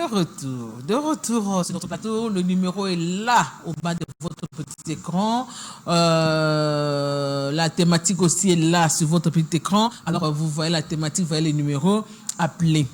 De retour sur notre plateau. Le numéro est là, au bas de votre petit écran. La thématique aussi est là, sur votre petit écran. Alors, vous voyez la thématique, vous voyez les numéros. Appelez.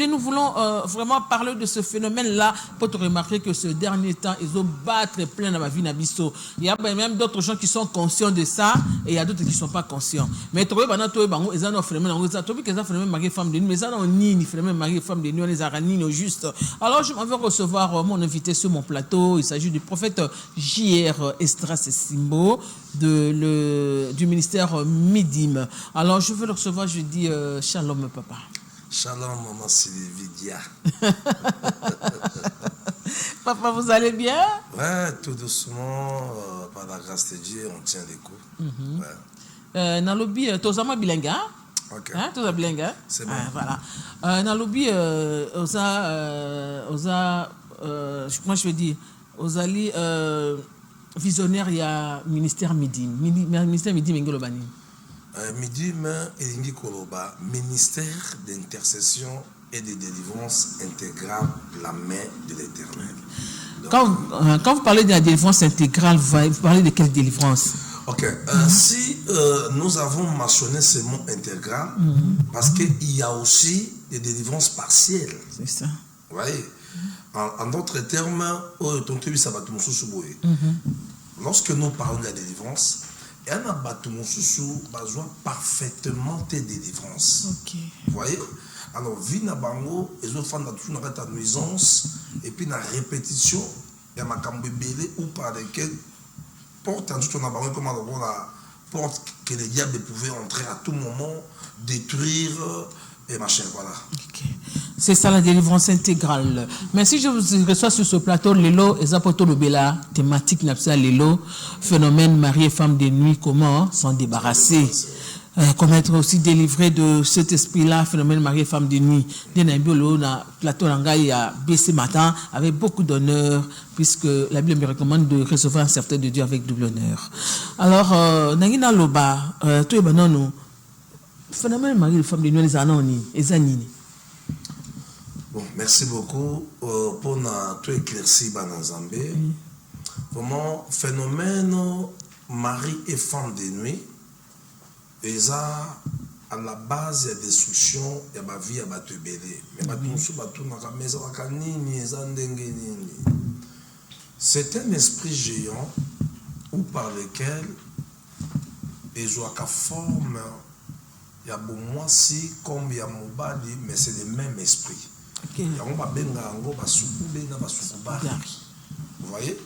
Nous voulons vraiment parler de ce phénomène-là pour te remarquer que ce dernier temps, ils ont battu plein dans ma vie Nabiso. Il y a même d'autres gens qui sont conscients de ça et il y a d'autres qui ne sont pas conscients. Mais tu vois, ils ont un phénomène, ils ont un phénomène mari-femme de nuit, mais ils ont un phénomène mari-femme de nuit, on les a ranini au juste. Alors, je m'en vais recevoir mon invité sur mon plateau. Il s'agit du prophète J.R. Esdras Simbo du ministère Midim. Alors, je veux le recevoir, je dis shalom, papa. Shalom, maman Sylvie Dia. Papa, vous allez bien? Ouais, tout doucement, par la grâce de Dieu, on tient les coups. Ouais. Dans le lobby, tu as bilingue, hein? Ok. Hein, tu as bilingue, hein? C'est bon. Voilà. Dans le lobby, moi je veux dire, aux alliés visionnaires, il y a ministère Midi. Ministère Midi, Mengolobani. Midim Elingi Koloba, ministère d'intercession et de délivrance intégrale, la main de l'Éternel. Quand vous parlez de la délivrance intégrale, vous parlez de quelle délivrance? Ok, si nous avons mentionné ce mot intégral, parce qu'il y a aussi des délivrances partielles. C'est ça. Vous voyez, en d'autres termes, lorsque nous parlons de la délivrance, il y a besoin parfaitement de délivrance. Ok. Vous voyez? Alors, vina bango, les autres font la nuisance, et puis la répétition, il y a ma cambébélé ou par lesquels porte en tout on comme la porte que les diables pouvaient entrer à tout moment, détruire et machin, voilà. Okay. C'est ça la délivrance intégrale. Mais si je vous reçois sur ce plateau, Lelo, et Zapoto Lobela, thématique Napsa Lelo, phénomène mari et femme de nuit, comment s'en débarrasser? Comment être aussi délivré de cet esprit-là, phénomène mari et femme de nuit. Dénabiolo, na plateau Langaï a baissé matin avec beaucoup d'honneur, puisque la Bible me recommande de recevoir un certain de Dieu avec double honneur. Alors, Nagina Loba, toi et Banono, phénomène mari et femme de nuit, les anonymes, les anini. Bon, merci beaucoup pour tout éclairci dans Zambé. Vraiment, phénomène mari et femme de nuit, et ça, à la base, il y a des destruction, il y a ma vie, il y a ma tebélé. Mais c'est un esprit géant ou par lequel ils ont une forme, il y a bon moi si comme il y a mon bali, mais c'est le même esprit. Il y a un vous voyez?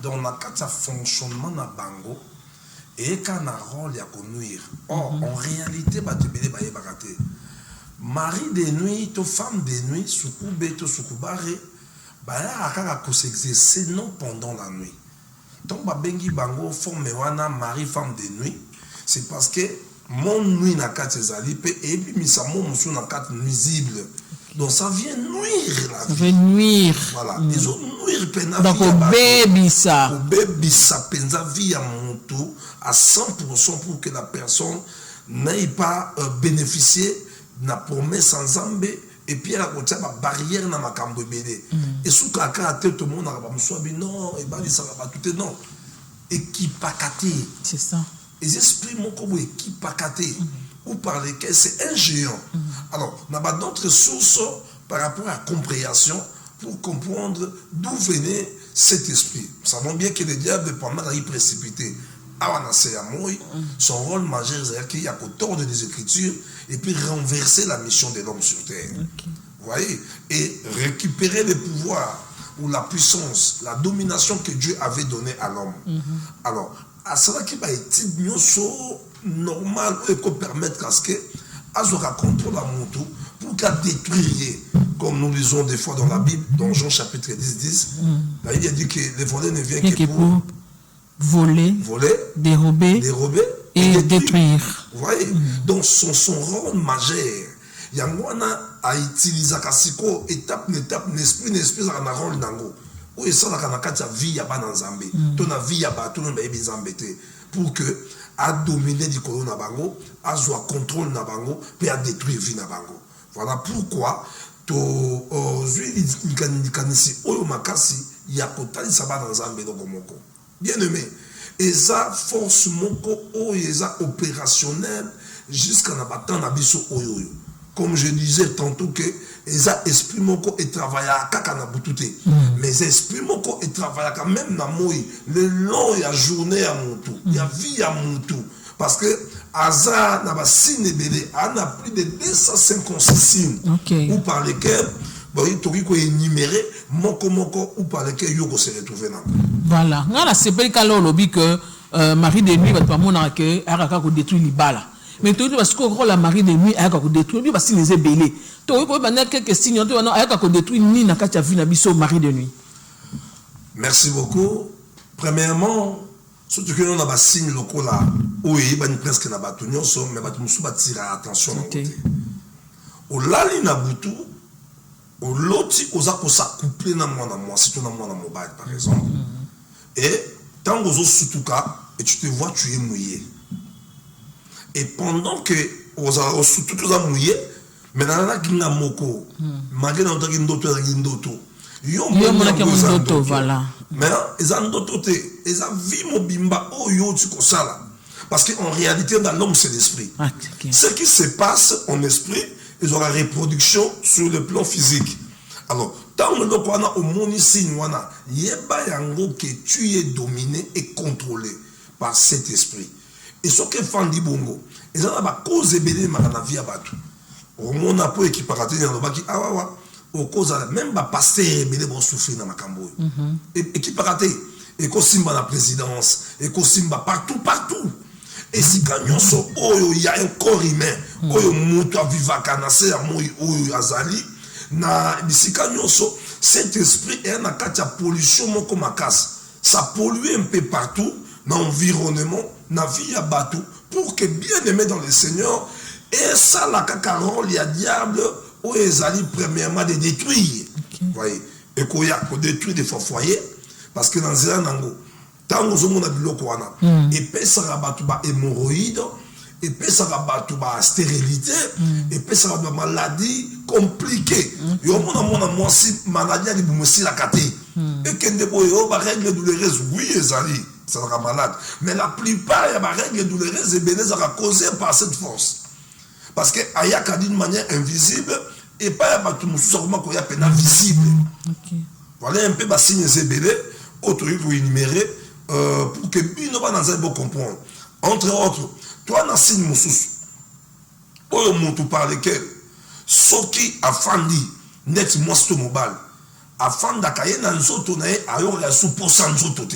Donc, dans le fonctionnement de bango, et quand on a un rôle, il y a qu'on nuire. Or, en réalité, mari de nuit, femme de nuit, soukoubé, soukoubare, il y a s'exercer non pendant la nuit. Donc, bengi bango forme mari femme de nuit, c'est parce que mon nuit n'a qu'à et puis mis ça mon n'a qu'à nuisible. Donc ça vient nuire la vie. Ça vient nuire. Voilà. Ils ont nuire penza. Donc au baby ça. Au baby ça penza vie à mon tour à 100% pour que la personne n'aille pas bénéficier de la promesse en Zambé. Et puis elle a côté ma barrière dans ma cambo bébé. Et sous kaka tout le monde a pas me non et bah ça va pas tout non. Équipe pakaté. C'est ça. Les esprits mon comme équipe pakaté. Ou par lesquels c'est un géant. Alors, on a d'autres sources par rapport à la compréhension pour comprendre d'où venait cet esprit. Nous savons bien que le diable, pendant qu'il précipité, son rôle majeur, c'est qu'il y a qu'au tordre des Écritures et puis renverser la mission de l'homme sur terre. Okay. Vous voyez? Et récupérer le pouvoir ou la puissance, la domination que Dieu avait donnée à l'homme. Alors, à cela qui va être normal et qu'on permette à ce que Azora contrôle la moto pour qu'elle détruire, comme nous lisons des fois dans la Bible, dans Jean chapitre 10, là, il a dit que les volets ne viennent que pour voler, dérober et détruire. Vous voyez? Donc son rôle majeur, il y a à utiliser Kasiko étape l'esprit dans un rôle nango. Où est ça la vie ya ba dans Zambé, ton vie ya ba tout le monde ba Zambété pour que à dominer du corona bango, à jouer contrôle na bango, puis à détruire vie na bango. Voilà pourquoi zwi likanisi oyo makasi ya kotalisa bana nzambe eloko moko. Bien aimé, eza force moko oyo eza opérationnel jusqu'à na batan na biso oyo. Comme je disais tantôt que eza esprit moko et travailla kaka na butute. Mais esprit moko et travailla quand même na moi le long ya journée à mutu, ya vie à mutu. Parce que Aza n'a pas signé belé, a plus de 256 signes ou par lesquels il faut énumérer moko ou par lesquels il faut se retrouver là. Voilà. Ngala c'est pas le cas lobby que Marie de nuit va pas mon que araka ko détruire libala. Mais tout parce que la Marie de nuit araka ko détruire parce qu'il les belé. To ko ba na quelques signes to na araka ko détruire ni na kacha vu na biso Marie de nuit. Merci beaucoup. Premièrement, surtout que nous avons des signes locaux là, où il y a presque na bato nyonso, mais bato musu batira attention na côté. Au lali na butu, au loti oza ko sa couplé na moi, si tu na moi na mobile par exemple. Et tant que sutuka et tu te vois tu es mouillé. Et pendant que oza sutuka oza mouillé, mais na kinga moko, magena otaki ndoto ya ndoto. Yo ndoto voilà. Mais ils ont d'autres, ils ont vu mon bimba oh yo tu kosala. Parce qu'en réalité dans l'homme c'est l'esprit. Ce qui se passe en esprit, ils ont la reproduction sur le plan physique. Alors, tant que nous avons au monde ici, yeba yango que tu es dominé et contrôlé par cet esprit. Et ce que Fandi Bongo, ils ont la cause de béné ma na vie abatu. Au monde a pas qui paraté dans le baki awawa. Au cause même pas passer mais bon souffrir dans ma cambo et qui peut rater et qu'on simba la présidence et qu'on simba partout et si quand il y a un corps humain oyo mutu aviva kanase ya moi oyo azali na bisika nyonso cet esprit est na katia pollution moko makasi ça pollue un peu partout dans l'environnement na vie ya batou pour que bien aimé dans le Seigneur et ça la cacaron ya diable où ils allaient premièrement de détruire. Voyez, et qu'on y a détruire des foyers parce que dans un nango, tant que nous avons biloko wana, et puis ça rabattu ba hémorroïdes, et puis ça rabattu ba stérilité, et puis ça rabattu maladie compliquée. Yo mona moi si maladie ali bumusi la kate. Et que des boyo ba règle douloureuse, oui ils allaient, ça sera malade. Mais la plupart ya ba règle douloureuse et béné ça causé par cette force. Parce que Ayaka d'une manière invisible et pas tout le monde qui est visible. Voilà un peu de signe zébélé, autre pour énumérer pour que nous puissions comprendre. Entre autres, toi, tu as un signe moussous. Pour le monde par lequel, ce qui a fandi, net mousse mobile, a fandi à cahier dans les autres, a eu un sous-pourcent d'autres.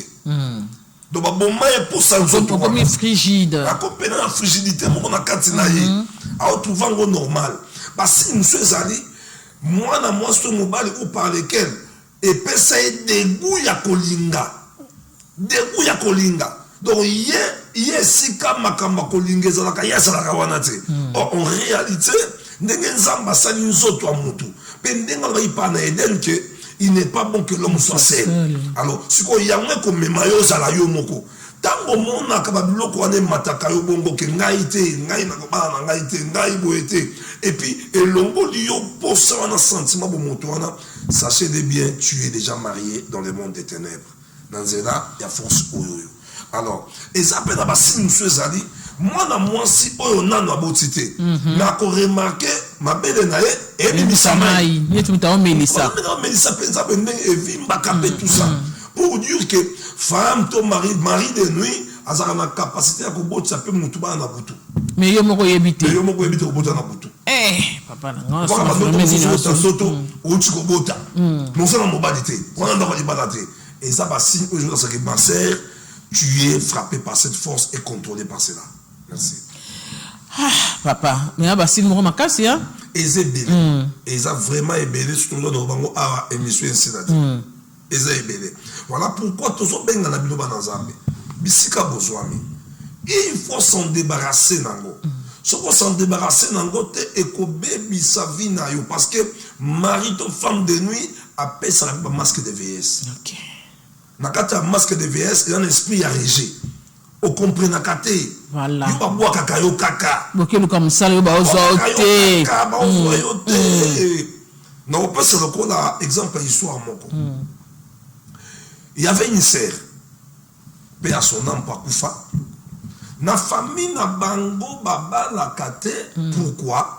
Donc, bon, pour ça, comme frigide. La compagnie de frigidité, on a katinaï, à trouver un normal. Parce que nous sommes allés, moi, ce mobile ou par lequel, et puis ça est dégoût ya kolinga. Dégoût ya kolinga. Donc, il y a si comme makamba kolinga, il y a ça la kawanate. En réalité, n'engen zamba sa n'inzoto à mutu. Pendant qu'on va y parler d'elle que il n'est pas bon que l'homme soit seul. Alors, ce qu'il y a moins comme maillot à la yomoko. Tant que mon akababilo koane mataka yo bongo ke ngaite, ngai na kobana ngaite, ngai boete. Et puis, et l'ongo liyo pour ça on a sentiment bon motoana. Sachez de bien, tu es déjà marié dans le monde des ténèbres. Dans cela, il y a force oyo. Alors, et ça peut d'abord si monsieur Zali, moi si oyo nano abotité. Na ko remarquer ma belle nae et Misamai, ni tu m'as Mélissa. Mélissa pensa ben et vimba capé tout ça. Pour dire que femme ton mari de nuit a la capacité à botser ça peut mutuba na butu. Mais yo moko yebite. Yo moko yebite ko bota na butu. Papa na ça vraiment soto ou tu ko bota. Non ça na mobilité. On a dans libéralité. Et ça va signe aujourd'hui ça que ma sœur tu es frappé par cette force et contrôlé par cela. Merci. Papa, mais là, c'est le makasi, hein? Et c'est belé. Et ça vraiment est belé, surtout dans le bango à émission ainsi là. Et ça est belé. Voilà pourquoi tous les gens dans la Bible banazambe. Bisika bozwami. Il faut s'en débarrasser nango. Ce qu'on s'en débarrasser nango te ekobe bisa vie na yo parce que mari to femme de nuit appelle ça un masque de vieillesse. OK. Nakata masque de vieillesse et un esprit arrêté. Au comprenez kate. Voilà. Yo ba boa kaka yo kaka. Boke lu comme ça yo ba ozote. Non, pas c'est le là, exemple histoire moko. Il y avait une sœur, paix à son âme pas koufa. Na famille na bango baba la kate. Pourquoi?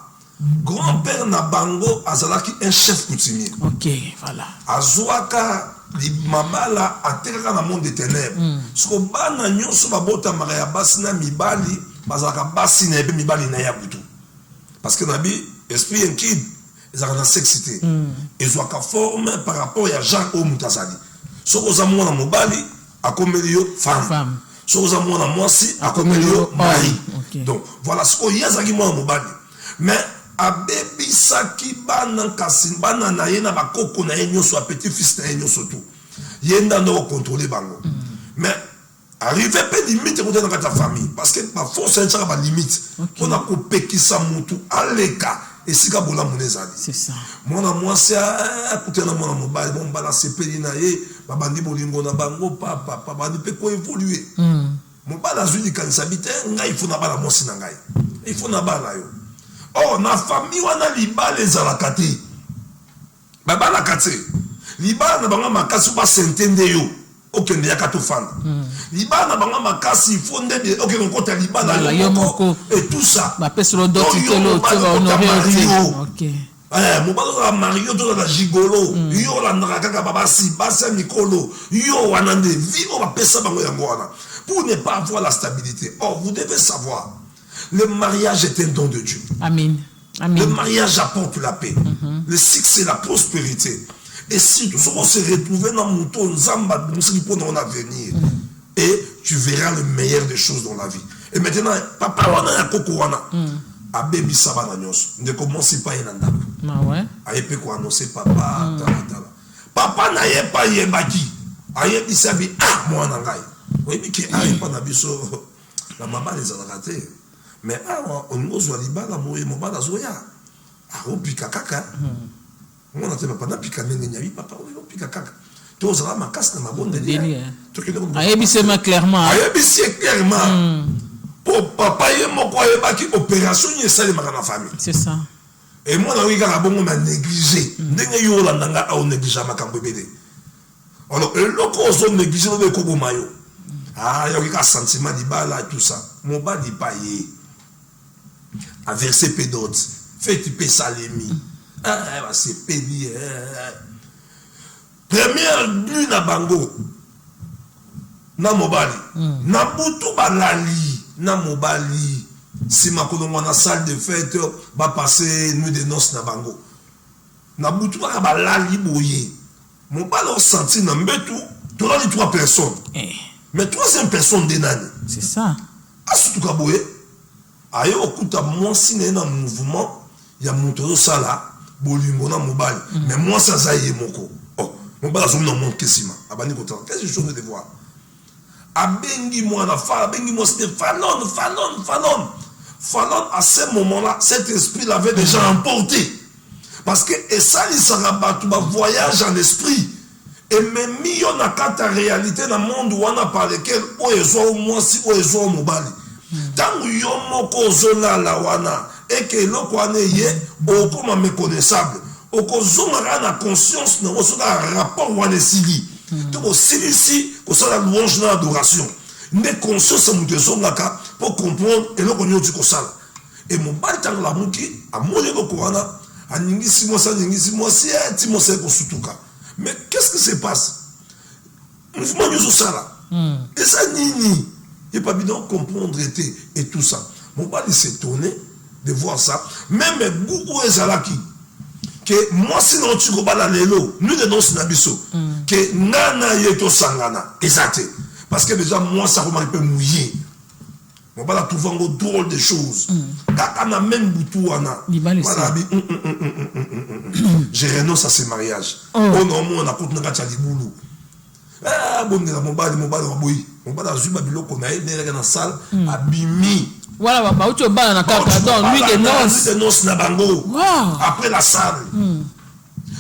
Grand-père na bango azalaki un chef coutumier. Ok, voilà. Azouaka li mabala ateraka na monde des ténèbres. Soko bana nyonso babota maria basi na mibali bazalaka basi na ebe mibali na yabutu. Parce que nabi esprit inquiet ezalaka na sexité. Ezouaka forme par rapport à Jean o mutazali. Soko za mwana mobali akomeli yo femme. Soko za mwana mwasi akomeli yo mari. Donc voilà ce qu'il y a zaki mwana mobali. Mais abebisaki bana kasi bana na ye na bakoko na ye nyonso petit fils na ye nyonso tout yenda no contrôler bango. Mais arrivé pe limite côté dans ta famille parce que ma force c'est ça ba limite on a coupé qui sa mutu aleka et sika bola munezali. C'est ça. Mwana mwasi côté na mwana mobali bon bala sepeli na ye babandi bolingo na bango papa bandi pe ko évoluer. Mon bala zuli kanisa bité ngai il faut na bala mwasi na ngai. Il faut na bala yo. Oh, na famille wana libala ezalaka te. Baba la kate. Libala na banga makasi ba sentende yo. Okende ya kato fan. Libala na banga makasi fonde de okende kota libala yo moko et tout ça. Ba pesolo d'autres telo tu vas honorer. OK. Mon bala la Mario to la gigolo. Yo la ndaka baba si basa mikolo. Yo wana de vie on va pesa bango yango wana. Pour ne pas avoir la stabilité. Or vous devez savoir le mariage est un don de Dieu. Amen. Amen. Le mariage apporte la paix. Le sexe, c'est la prospérité. Et si tout on se retrouve dans mon ton, Zamba, pour notre avenir, et tu verras le meilleur des choses dans la vie. Et maintenant, papa, on a un coco, on a. A baby sabana nyos. Ne commencez pas à nanda. Ah ouais. A épée quoi annoncer papa. Papa n'a pas yébaki. A yébi sabi, ah, moi, nangai. Oui, mais qui a pas nabiso. La maman les a ratés. Mais on nous a dit bala moye mo bala zoya a pika kaka on a tellement pas pika nyenyabi papa on pika kaka to za ma casse na mabonde ni ayebi sema clairement pour papa ye moko ayeba ki opération ni sale makana famille. C'est ça. Et moi na wika bongo na négliger ndenge yo la ndanga a négliger makambo bébé. Alors eloko zo négliger no ko mayo ah yo ka sentiment di bala tout ça mon ba di pa ye à verser pédote, fait tu peux salemi. C'est pédi. Première but na bango, na mobali, na butu balali, na mobali. Si ma kono na salle de fête, va passer nuit de noces na bango. Na butu balali boye. Mobali on senti na mbetu, tu as les 3 personnes. Mais 3e personne de nani. C'est ça. Ah surtout kaboye. Ayo okuta mwasi na na mouvement ya moto sala bolingo na mobali mais moi ça zaye moko oh mobali azomi na monde kesima abani kota qu'est-ce que je veux de voir abengi moi na fa abengi moi c'était fanon à ce moment-là cet esprit l'avait déjà emporté parce que et ça il sera battu ba voyage en esprit et même yo na kata réalité dans monde où on a par lequel o ezo mwasi o ezo mobali. Tant yo moko zola la wana et que loko ane ye o comme méconnaissable o ko zomara na conscience na o soda rapport wana sili to ko sili si ko sala louange na adoration mais conscience mu te zongaka pour comprendre et loko nyoti ko sala et mon bal tant la muki a mole loko wana aningi si mo si ti mo se ko sutuka mais qu'est-ce qui se passe mouvement nyoso sala et ça nini. Il n'y a pas besoin de comprendre et tout ça. Mon père s'étonner de voir ça. Même beaucoup de Zalaki, que moi, si non tu vas la lelo, nous de nos nabiso, que nana yeto sangana, exact. Parce que déjà, moi, ça va un peu mouillé. Mon père a trouvé un drôle de choses. Quand on a même boutou, je renonce à ce mariage. Oh non, moi, on a continué à faire boulot. Ah, bon, mon père, oui. On va dans une biloko na est dans la salle abimi. Voilà, bah où tu vas na kaka donc lui de noces na bango. Après la salle.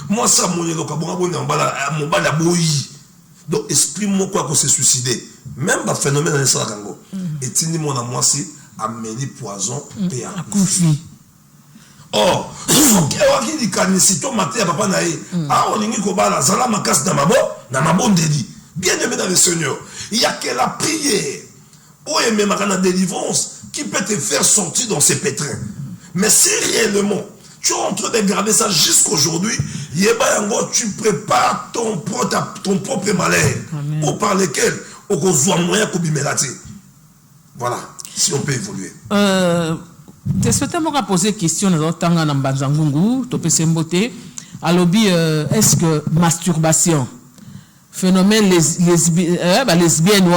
Moi ça mon loka bon mon bala boyi. Donc esprit mon quoi qu'on s'est suicidé. Même le phénomène dans ça kango. Et tini mon moi c'est amener poison et à coucher. Or, soki waki di kanisito maté ya papa nae, on lingi kobala zala makas na mabo ndeli. Bien aimé dans le Seigneur, il y a que la prière, ou même la délivrance, qui peut te faire sortir dans ces pétrins. Mais si réellement, tu es en train de garder ça jusqu'aujourd'hui, tu prépares ton propre malheur, ou par lequel on a moyen de. Voilà, si on peut évoluer. Tu souhaitais me poser une question dans le temps de Mbanzangungu, tu peux s'emboter. Alors, est-ce que masturbation, phénomène lesbienne, ou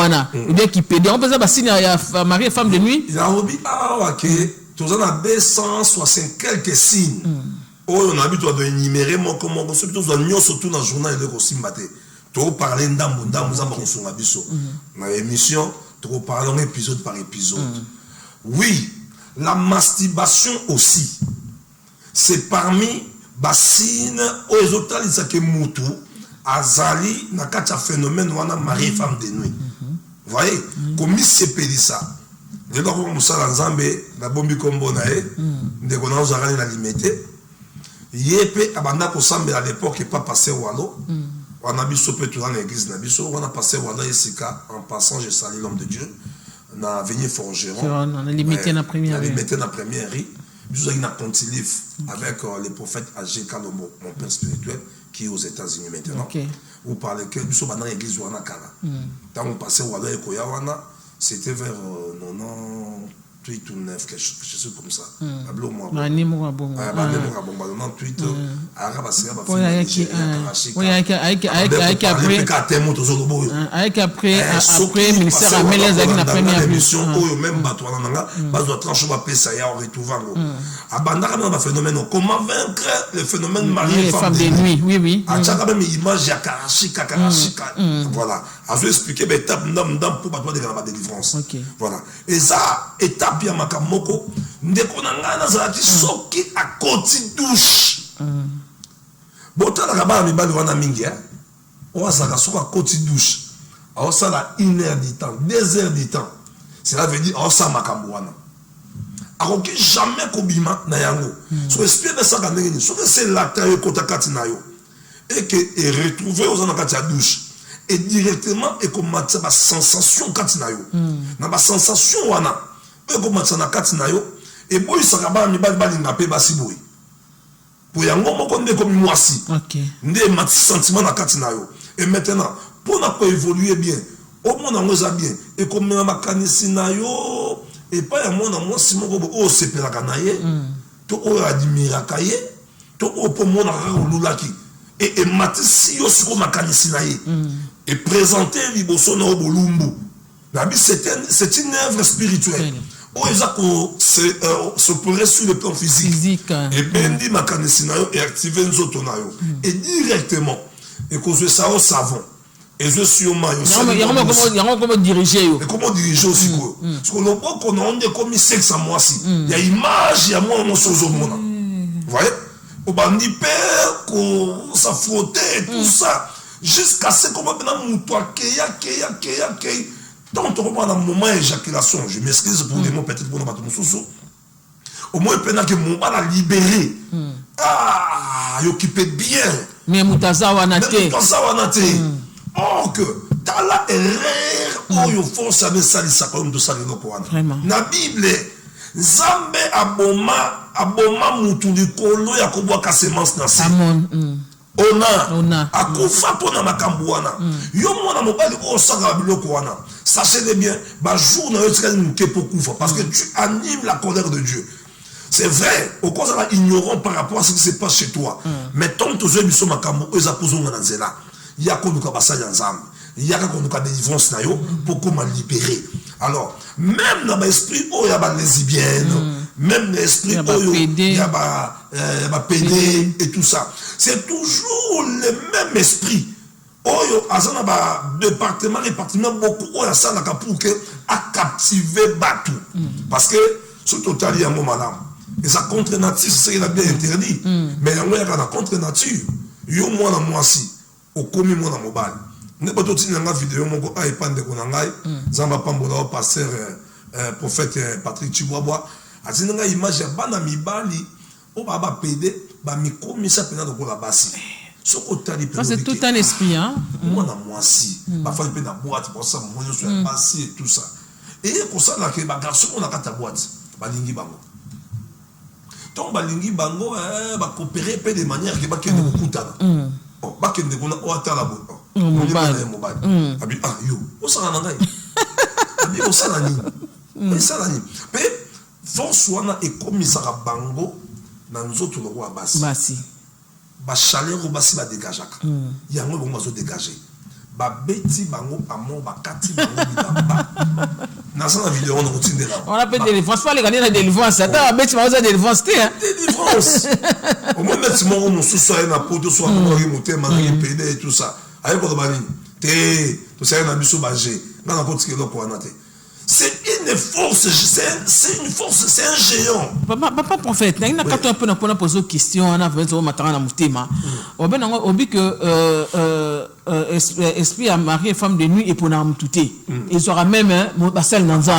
bien qui pédé, on peut dire que mari et femme de nuit? Il a oublié, tu as 160 quelques signes. On a habitué de énumérer, moi, comment on se dit, surtout dans le journal, il est maté. Tu as parlé dans l'émission, tu as parlé épisode par épisode. Oui, la masturbation aussi. C'est parmi bassines aux autres, ils sont moutou, azali, n'a qu'à un phénomène où on a mari et femme de nuit. Vous voyez, comme il s'est pédé ça. Je dois voir ça dans Zambé, la bombe comme bonae, de qu'on a la limité. Yépe, abanda ko sambe à l'époque, pas passé Walo. On a vu sauper tout dans l'église, on a passé Walo et Sika, en passant, j'ai sali l'homme de Dieu. On a venu Forgeron. On a limité la première rue. On a limité la première rue. Nous avons un pontilif avec les prophètes âgés, Kalomo, mon père spirituel, qui est aux États-Unis maintenant. Vous parlez que nous sommes dans l'église Wana Kala. Quand on passait Walo et Koyawana, c'était vers 98 ou 9, quelque chose comme ça. Après, ministère a mis les amis la première émission. Comment vaincre le phénomène mari et femme de nuit? Oui, oui. Même image voilà. Je vais expliquer l'étape pour pas de délivrance. Voilà. Et ça, étape ya makamoko, ndeko na ngana zalaki soki à côté douche. Bota la kaba mibali wana mingi on saka soki à côté douche. On ça la 1 heure du temps, 2 heures du temps. Cela veut dire on ça makambo wana. Akoki jamais kobima na yango. So esprit de ça kanengeni, so que c'est l'acte yo kotakati na yo. Et que et retrouver aux anakati ya douche. Et directement et comme ma sensation katina yo. Na ba sensation wana. Et comme na katina yo et boy sakaba mi bali ngapé basi boy. Pour yango moko ndé comme moi si. OK. Ndé mat sentiment na katina yo. Et maintenant pour na pas évoluer bien, au monde en ça bien et comme na makanisi na yo et pas ya monde moi si moko o sepela kanaye. To o admira kaye, to o pour monde na lulaki. Et matisi yo siko makanisi na ye. Et présenter liboso na bolumbu. C'est une œuvre spirituelle. Se pourrait sur le plan physique. Et bendi makanisi na yo et activer nzoto na yo. Et directement et que je ça au savon. Et je suis au maillot. Comment diriger yo? Et comment diriger aussi quoi? Parce que le bon qu'on a on est comme sexe à moi si. Il y a image, il y a moi mon sozo mona. Vous voyez? Au bandi père qu'on ça frottait tout ça. Jusqu'à ce qu'on va maintenant moutoir keya. Tant on reprend un moment d'éjaculation, je m'excuse pour les mots peut-être pour nous sous. Au moins pendant que mon mal a libéré. Ah, il occupe bien. Mais mutaza wanate. Or que dans la erreur, oh yo force avec ça les sacoles de ça les locaux. Na Bible, Zambe aboma mutu likolo ya kobwa ka semence na se. Ona akufa pona makambo wana yo mwana mobali o saka biloko wana sachez bien ba jour na yo tsaka muke pokufa parce que tu animes la colère de Dieu. C'est vrai au cause de ignorant par rapport à ce qui se passe chez toi mais tant que je biso makambo eza pozonga na nzela ya ko nuka basaya nzambe ya ko nuka délivrance na yo pour comment libérer. Alors même dans l'esprit oh ya ba lesbienne même l'esprit il y a pédé et tout ça. C'est toujours le même esprit. Oyo azana ba département beaucoup oya ça la pour que a captiver Batu parce que ce total il y a un moment là et ça contre nature c'est la bien interdit mais il y a la contre nature yo moi si au commis moi na mobile ne pas tout na vidéo moko a epande ko na ngai zamba pambola pasteur prophète Patrick Chibwabwa azinanga image ya bana mibali on va pédé, bah micro, mais ça peut être la basse. Ça c'est tout un esprit, hein. Moi, moi si, parfois il peut la boîte, pour ça, moi je suis la basse et tout ça. Et pour ça, là, que les garçons, on a ta boîte, balingi bango. Donc, balingi bango, va coopérer de manière que baké ne coûte pas. Oh, baké ne coûte pas, la boîte. Mobile. Ah, yo, on s'en a un on s'en a ni. Mais, force wana et comme ça a bango, dans nous autres, le roi bassi. Ba chaleur au bassi va dégager. Il y a un moment où dégager. Ba beti bango amo ba kati bango bidamba. Dans cette vidéo on continue là. On appelle délivrance, pas les gagner la délivrance. Attends, beti bango ça délivrance té hein. Délivrance. Au moins mettre mon sous-sol na poto soit mon remonter manger pédé et tout ça. Avec quoi de bani. Té, tout ça na biso banger. Dans la côte que l'on connaît. C'est une force, c'est une force, c'est un géant. Papa prophète, il y a un peu de poser des questions, on a fait un matin dans Moutema. On a dit que esprit à marier femme de nuit et pour nous tout. Ils aura même un salle dans un.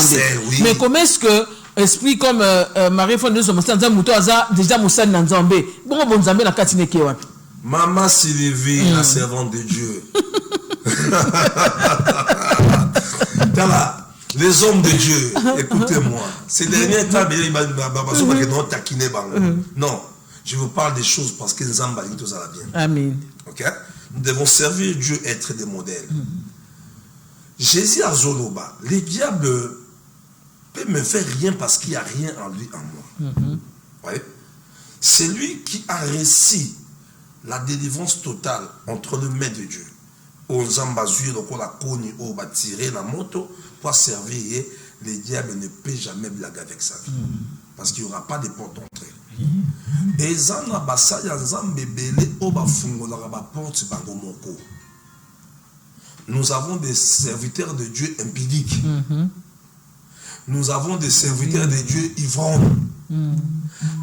Mais comment est-ce que esprit comme marier femme de nuit dans un mouton a déjà mon salle dans un bé? Bon, bon, Zambé la catine qui est. Maman Sylvie, la servante de Dieu. Les hommes de Dieu, écoutez-moi. Ces derniers temps, non, je vous parle des choses parce que nous avons tout ça bien. Amen. Ok? Nous devons servir Dieu, être des modèles. Jésus à Zoloba, le diable peut me faire rien parce qu'il n'y a rien en lui, en moi. Ouais. C'est lui qui a réussi la délivrance totale entre le maître de Dieu. Aux ambassades, on a connu, on va tirer la moto pour servir. Le diable ne peut jamais blaguer avec sa vie. Parce qu'il n'y aura pas de porte d'entrée. Et ça, on a basa yanzambe belé, on va fungola la porte bango moko. Nous avons des serviteurs de Dieu impudiques. Nous avons des serviteurs de Dieu ivrognes.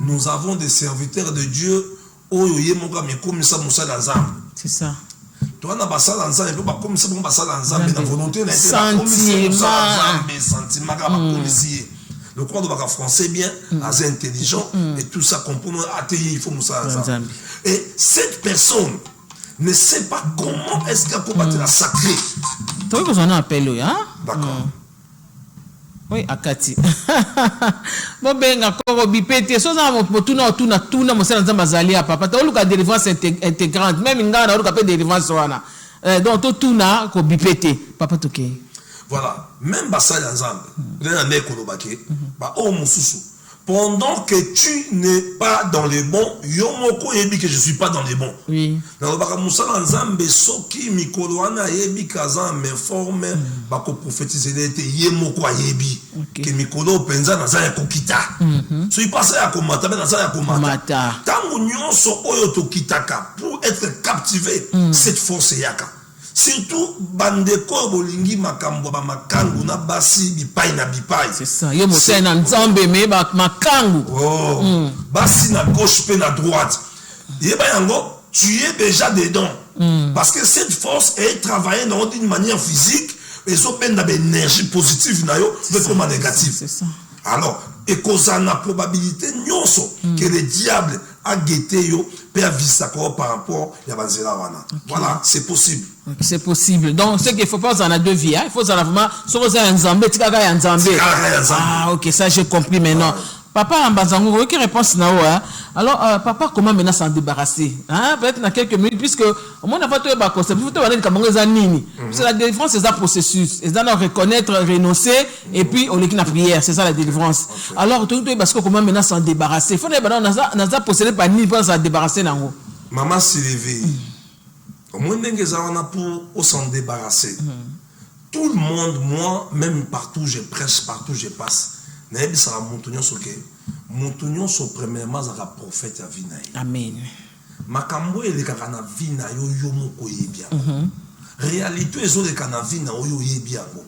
Nous avons des serviteurs de Dieu. C'est ça. Toi, on a passé dans ça, et puis comme ça, on passe dans ça, mais la volonté, sentiment, le croix de français bien, assez intelligent, et tout ça, comprendre, il faut ça. Et cette personne ne sait pas comment est-ce qu'elle peut battre la sacrée. Tu vois que j'en ai appelé, hein? D'accord. Oui, akati. Bon ben encore bipete so za mo tuna mo sala nzamba zali papa to luka délivrance intégrante même ngana luka pe délivrance wana donc to tuna ko bipete papa to ke voilà même basala nzamba na meko lobake ba o mususu pendant que tu n'es pas dans les bons yomoko yebi que je suis pas dans les bons oui na lobaka musala nzambe soki mikolo wana yebi kaza me forme ba ko prophétiser l'été yemoko yebi que mikolo penza na za ya kokita so il passe à komata na za ya komata tango nyonso oyo to kitaka pour être captivé cette force yaka. Surtout bandeko bolingi makambo ba makangu na basi bipai na bipai. C'est ça. Yo moté na nzambe me ba makangu. Oh. Basi na gauche pe na droite. Yeba yango, tu es déjà dedans. Parce que cette force est travaillée dans une manière physique et so peine d'énergie positive na yo, mais comme négative. C'est ça. Alors, et cause la probabilité nyonso que le diable a guetté yo peut aviser par rapport à Yabanzela wana. Voilà, c'est possible. C'est possible. Donc, ce qu'il faut pas en a deux vies. Il faut en vraiment, si vous avez un zambé, tu as un zambé. Ah, ok, ça j'ai compris maintenant. Papa, Mbazango, quelle réponse n'a alors, papa, comment maintenant s'en débarrasser? Hein? Peut-être dans quelques minutes, puisque au moins, on va tout concept. Il faut aller dans nini. C'est la délivrance, c'est un processus. Ils doivent reconnaître, renoncer, et puis on est la prière. C'est ça la délivrance. Alors, tout parce que comment maintenant s'en débarrasser? Il faut que nous posséder par ni pour s'en débarrasser. Maman s'est levée. Au moins, pour s'en débarrasser. Tout le monde, moi, même partout je prêche, partout je passe. Naebi sera montonyon soke. Montonyon so premièrement sera prophète à vina. Amen. Makambo ele kakana vina yo yo moko yebia. Réalité ezo le kana vina yo yebia ngo.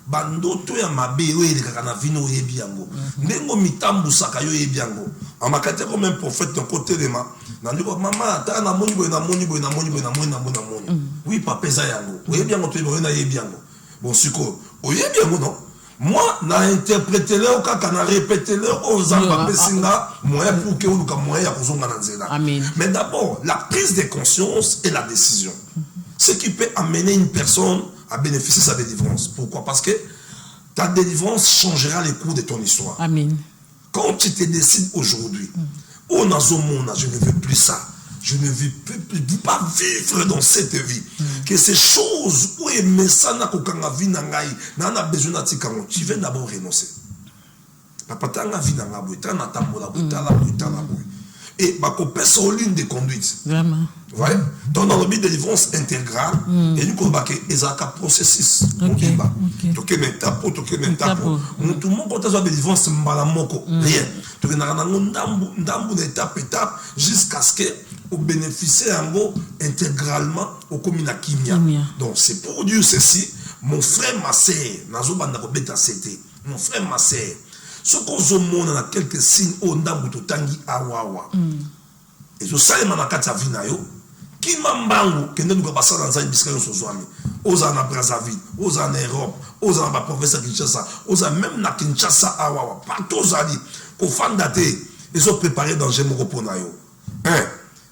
Bandoto ya mabe yo ele kakana vina yo yebia ngo. Ndengo mitambu saka yo yebia ngo. Amakate comme un prophète de côté de ma. Nandiko maman ta na moni boy na moni boy na moni boy na moni na moni na moni. Oui papa za yango. Oyebia ngo to yebia na yebia ngo. Bon siko. Oyebia ngo non. moi na interpréter le kaka na répéter le ozamba pesinga moyen pour que oluka moyen ya kozonga na nzela. Mais d'abord la prise de conscience et la décision, ce qui peut amener une personne à bénéficier de sa délivrance. Pourquoi? Parce que ta délivrance changera le cours de ton histoire. Amen. Quand tu te décides aujourd'hui, oh nazomona, je ne veux plus ça, je ne veux pas vivre dans cette vie, que ces choses où aimer ça n'a qu'aucun vie n'angaï, n'a besoin d'attiquer, tu veux d'abord renoncer. Papa t'as vie n'anga boué, t'as na tamola boué, t'as la boué. Et bah qu'on pèse en ligne de conduite. Vraiment. Ouais. Donc dans le but de délivrance intégrale, et nous qu'on va que ezaka processus. Ok. Donc metapo, tout le monde quand tu as délivrance malamoko, rien. Tu veux n'avoir n'ambu d'étape jusqu'à ce que au bénéficier en gros intégralement au communal kimia. Donc c'est pour dire ceci, mon frère ma sœur, nazo banda ko beta c'était. Mon frère ma sœur. Ce qu'on se montre dans quelques signes au ndambu to tangi awawa. Et je sais ma nakata vinayo qui mambangu kende duka basala nza bisika yo sozwami. Oza na Brazzaville, oza na Europe, oza na province Kinshasa, oza même na Kinshasa awawa. Partout ozali ko fandate ils ont préparé dans jemoko ponayo.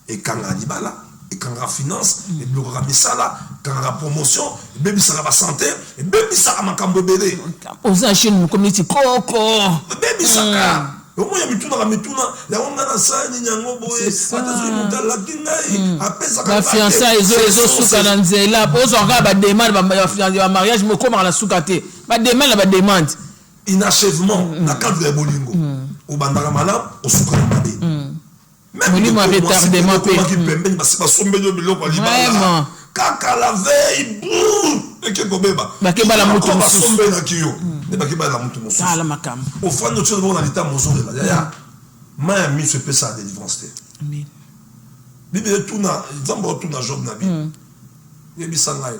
Et quand la libala et quand la finance et bloquera misala quand la promotion baby ça la santé et baby ça ma kambobele oza chez nous community koko baby ça au moins il mituna la mituna ya onga na sani nyango boye atazui mutala kinai apesa la fiançailles ezo suka na nzela ozo nga ba demande ba mariage moko ma la sukate ba demande ba demande inachèvement na cadre de bolingo au bandara malam au suka na babe même moi retardement qui pembe parce que sombe de biloko libala kaka la veille et que kobeba ba ke bala mutu sombe na kiyo ne ba ke bala mutu musu ala makam au fond de tout dans l'état mozore là ya Miami se peut ça délivrance. Amen. Bible tout na zambo tout na job na bi yebi sangai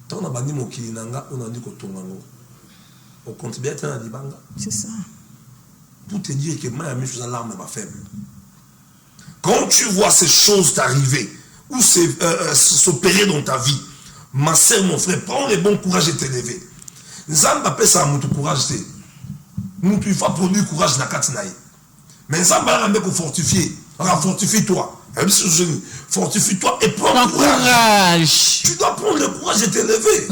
tona bani mokili nanga onandi ko tongango au compte bien na libanga c'est ça. Pour te dire que Miami faisait l'arme ma faible. Quand tu vois ces choses t'arriver ou s'opérer dans ta vie, ma soeur, mon frère, prends le bon courage de t'élever. Nzamba peut ça mon courage. Nous il faut produire courage dans la katinaï. Mais Nzamba a pour fortifier. Fortifie-toi. Fortifie-toi et prends courage. Tu dois prendre le courage de t'élever.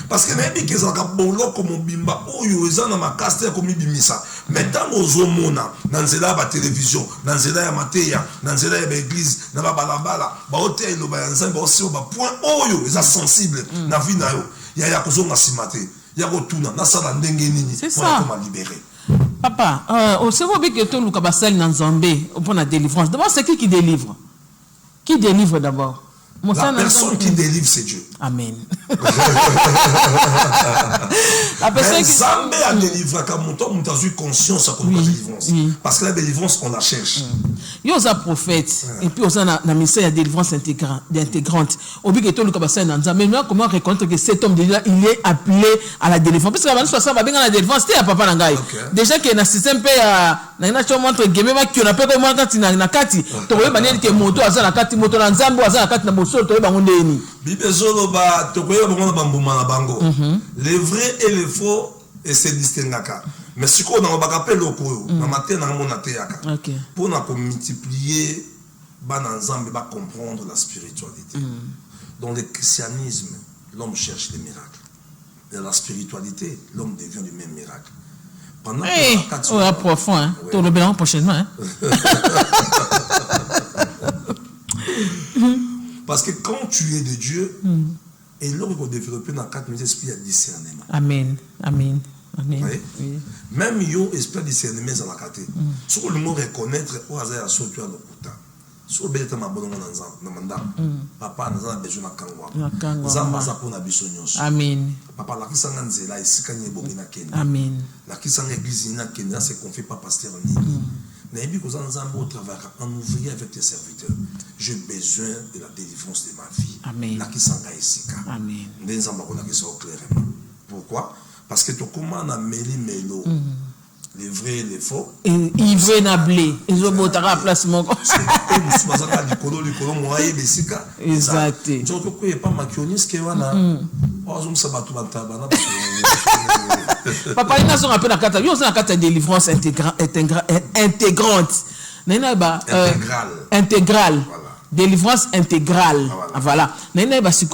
Parce que même que ça bolo comme bimba oyo ezana makaste comme bimisa. Maintenant aux homona dans la télévision, dans la mateya, dans la église, dans la balabala, ba hôtel lo ba nzamba aussi ba point oyo eza sensible na vie na yo. Ya kozonga simate. Ya rotuna na sala ndenge nini pour comment libérer. Papa, au cerveau que tout le kabasal dans Zambé pour la délivrance. D'abord c'est qui délivre? Qui délivre d'abord? La personne qui délivre, c'est Dieu. Amen. La personne qui Zambé a délivré, quand on a eu conscience de la délivrance. Parce que la délivrance, on la cherche. Il y a un prophète, et puis on a un message de délivrance intégrante. Au but que tout le monde dans Zambé, comment reconnaître que cet homme déjà il est appelé à la délivrance? Parce que la personne va bien à la délivrance, c'était à Papa Nangaï. Déjà qu'il y a un système na montre gemema qui on appelle comme kati na kati to yeba neli ke moto azana kati moto na nzambo azana kati na bosolo to yeba ngondeni bibezolo ba to koyeba bongo na bambuma na bango les vrais et les faux et se distinguaka mais ce qu'on a ba rappel lokoyo na matin na mona te yaka pour na ko multiplier ba na nzambe ba comprendre la spiritualité. Dans le christianisme l'homme cherche les miracles, dans la spiritualité l'homme devient du même miracle. Hey, profond, hein. Ouais. Tout le bilan prochainement. Hein. Parce que quand tu es de Dieu, et l'homme va développer dans 4 minutes esprit à discernement. Amen. Amen. Amen. Oui. Même yo esprit discernement dans la carte. Si le mot reconnaître au hasard à sauter à l'okuta. Si le bête ma bonne dans manda. Papa nous a besoin de kangwa. Zamba za pona bisonyos. Amen. Papa la kisanga nzela isikanye bomina kende. Amen. La kisanga église na kende c'est qu'on fait pas pasteur ni. Naïbi ko nzambo au travail en ouvrier avec tes serviteurs. J'ai besoin de la délivrance de ma vie. Amen. La kisanga isika. Amen. Nzamba ko na kisa clairement. Pourquoi? Parce que tu commandes à mêler mélo. les vrais et les faux. Et il veut n'abler. Ils ont beau à place mon. Exact. Papa, il n'a pas appelé la carte. Il y a une carte de délivrance intégrante. Intégrale. Délivrance intégrale. Voilà. Voilà. C'est